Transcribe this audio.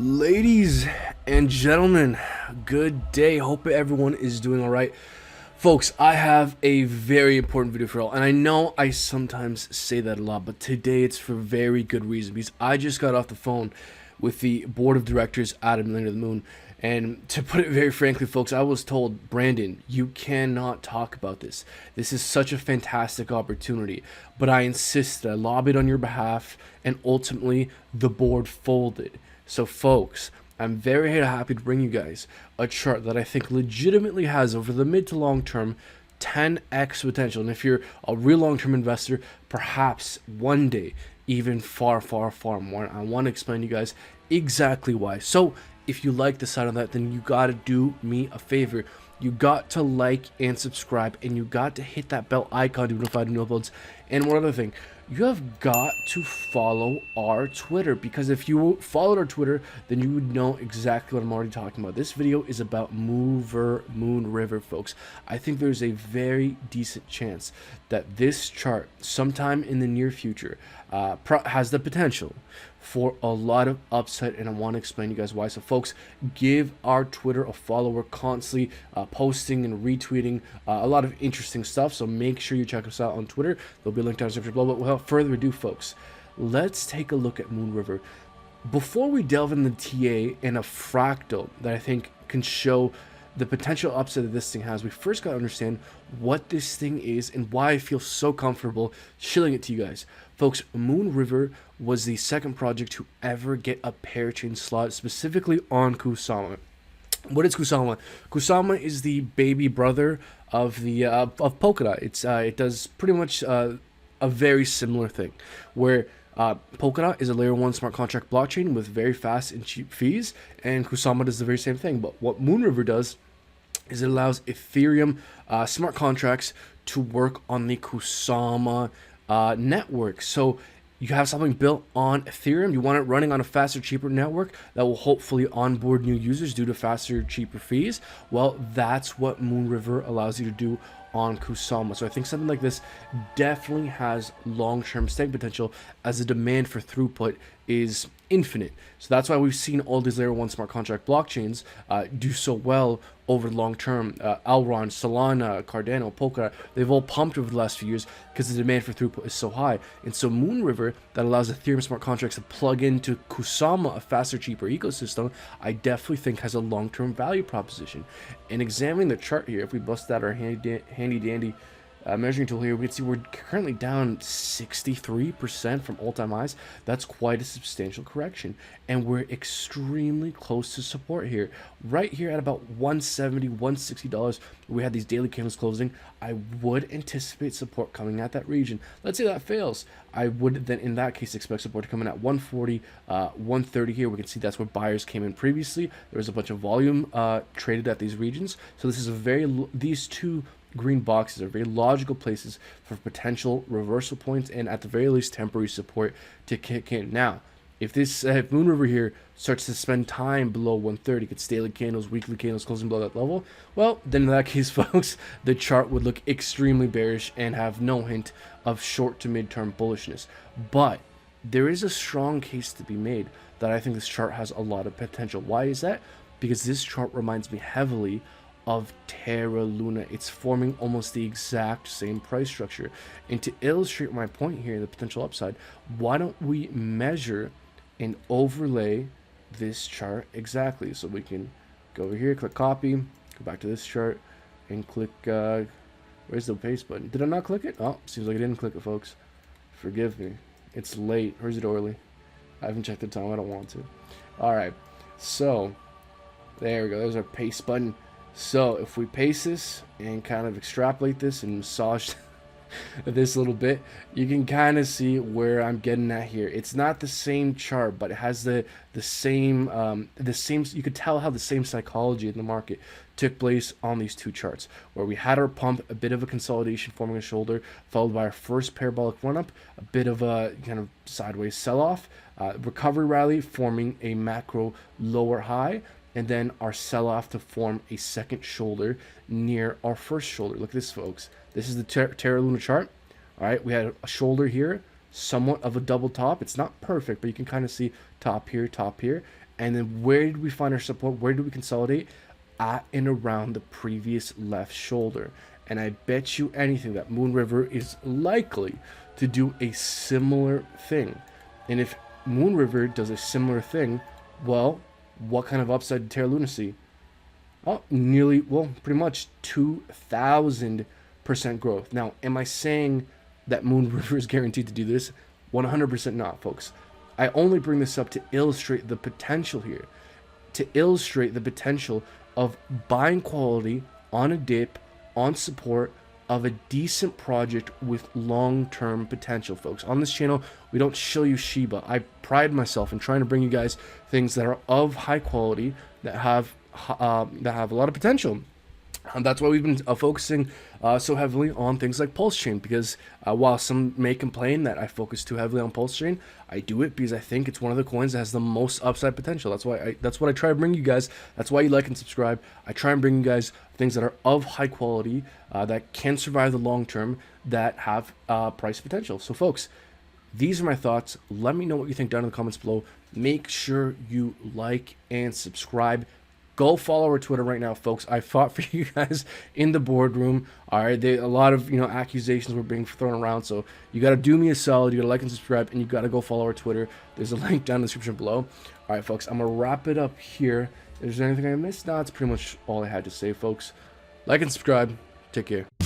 Ladies and gentlemen, good day. Hope everyone is doing all right. Folks, I have a very important video for all, and I know I sometimes say that a lot, but today it's for very good reason, because I just got off the phone with the board of directors at aMillionortheMoon, and to put it very frankly, folks, I was told, Brandon, you cannot talk about this. This is such a fantastic opportunity, but I insisted. I lobbied on your behalf, and ultimately the board folded. So folks, I'm very happy to bring you guys a chart that I think legitimately has, over the mid to long term, 10x potential. And if you're a real long-term investor, perhaps one day even far more. I want to explain to you guys exactly why. So if you like the side of that, then you got to do me a favor. You got to like and subscribe, and you got to hit that bell icon to be notified of new uploads. And one other thing, you have got to follow our Twitter, because if you followed our Twitter, then you would know exactly what I'm already talking about. This video is about Moonriver, folks. I think there's a very decent chance that this chart, sometime in the near future, has the potential for a lot of upside, and I want to explain to you guys why. So folks, give our Twitter a follow. We're constantly posting and retweeting a lot of interesting stuff, so make sure you check us out on Twitter. There'll be a link down in the description below. But without further ado, folks, let's take a look at Moonriver. Before we delve into the TA and a fractal that I think can show the potential upside that this thing has, we first got to understand what this thing is and why I feel so comfortable shilling it to you guys. Folks, Moonriver was the second project to ever get a parachain slot, specifically on Kusama. What is Kusama? Kusama is the baby brother of the of Polkadot. It does pretty much a very similar thing, where Polkadot is a layer 1 smart contract blockchain with very fast and cheap fees, and Kusama does the very same thing. But what Moonriver does is it allows Ethereum smart contracts to work on the Kusama network. So you have something built on Ethereum, you want it running on a faster, cheaper network that will hopefully onboard new users due to faster, cheaper fees. Well, that's what Moonriver allows you to do on Kusama. So I think something like this definitely has long-term staying potential, as the demand for throughput is infinite. So that's why we've seen all these layer 1 smart contract blockchains do so well over the long term. Elrond, Solana, Cardano, Polkadot, they've all pumped over the last few years because the demand for throughput is so high. And so Moonriver, that allows Ethereum smart contracts to plug into Kusama, a faster, cheaper ecosystem, I definitely think has a long-term value proposition. And examining the chart here, if we bust out our handy dandy measuring tool here, we can see we're currently down 63% from all-time highs. That's quite a substantial correction, and we're extremely close to support here, right here at about $170, $160. We had these daily candles closing. I would anticipate support coming at that region. Let's say that fails, I would then in that case expect support to come in at 140, 130 here. We can see that's where buyers came in previously. There was a bunch of volume traded at these regions, so this is a these two green boxes are very logical places for potential reversal points, and at the very least temporary support to kick in. Now, if Moonriver here starts to spend time below 130, gets daily candles, weekly candles closing below that level, well, then in that case, folks, the chart would look extremely bearish and have no hint of short to mid-term bullishness. But there is a strong case to be made that I think this chart has a lot of potential. Why is that? Because this chart reminds me heavily of Terra Luna. It's forming almost the exact same price structure. And to illustrate my point here, the potential upside, why don't we measure and overlay this chart exactly? So we can go over here, click copy, go back to this chart, and click where's the paste button? Did I not click it? Oh, seems like I didn't click it, folks. Forgive me, it's late. Or is it early? I haven't checked the time. I don't want to. All right, so there we go. There's our paste button. So if we paste this and kind of extrapolate this and massage this a little bit, you can kind of see where I'm getting at here. It's not the same chart, but it has the same you could tell how the same psychology in the market took place on these two charts, where we had our pump, a bit of a consolidation forming a shoulder, followed by our first parabolic run up, a bit of a kind of sideways sell off, recovery rally forming a macro lower high, and then our sell-off to form a second shoulder near our first shoulder. Look at this, folks. This is the Terra Luna chart. All right, we had a shoulder here, somewhat of a double top. It's not perfect, but you can kind of see top here, And then where did we find our support? Where did we consolidate? At and around the previous left shoulder. And I bet you anything that Moonriver is likely to do a similar thing. And if Moonriver does a similar thing, well, what kind of upside did Terra Luna see? Oh, nearly, well, pretty much 2,000% growth. Now, am I saying that Moonriver is guaranteed to do this? 100% not, folks. I only bring this up to illustrate the potential here, to illustrate the potential of buying quality on a dip, on support of a decent project with long-term potential, folks. On this channel, we don't show you Shiba. I pride myself in trying to bring you guys things that are of high quality, that have a lot of potential. And that's why we've been focusing so heavily on things like Pulse Chain, because while some may complain that I focus too heavily on Pulse Chain, I do it because I think it's one of the coins that has the most upside potential. That's why that's what I try to bring you guys. That's why you like and subscribe. I try and bring you guys things that are of high quality, that can survive the long term, that have price potential. So folks, these are my thoughts. Let me know what you think down in the comments below. Make sure you like and subscribe. Go follow our Twitter right now, folks. I fought for you guys in the boardroom. All right, a lot of accusations were being thrown around, so you got to do me a solid. You got to like and subscribe, and you got to go follow our Twitter. There's a link down in the description below. All right, folks, I'm gonna wrap it up here. Is there anything I missed? No, that's pretty much all I had to say, folks. Like and subscribe. Take care.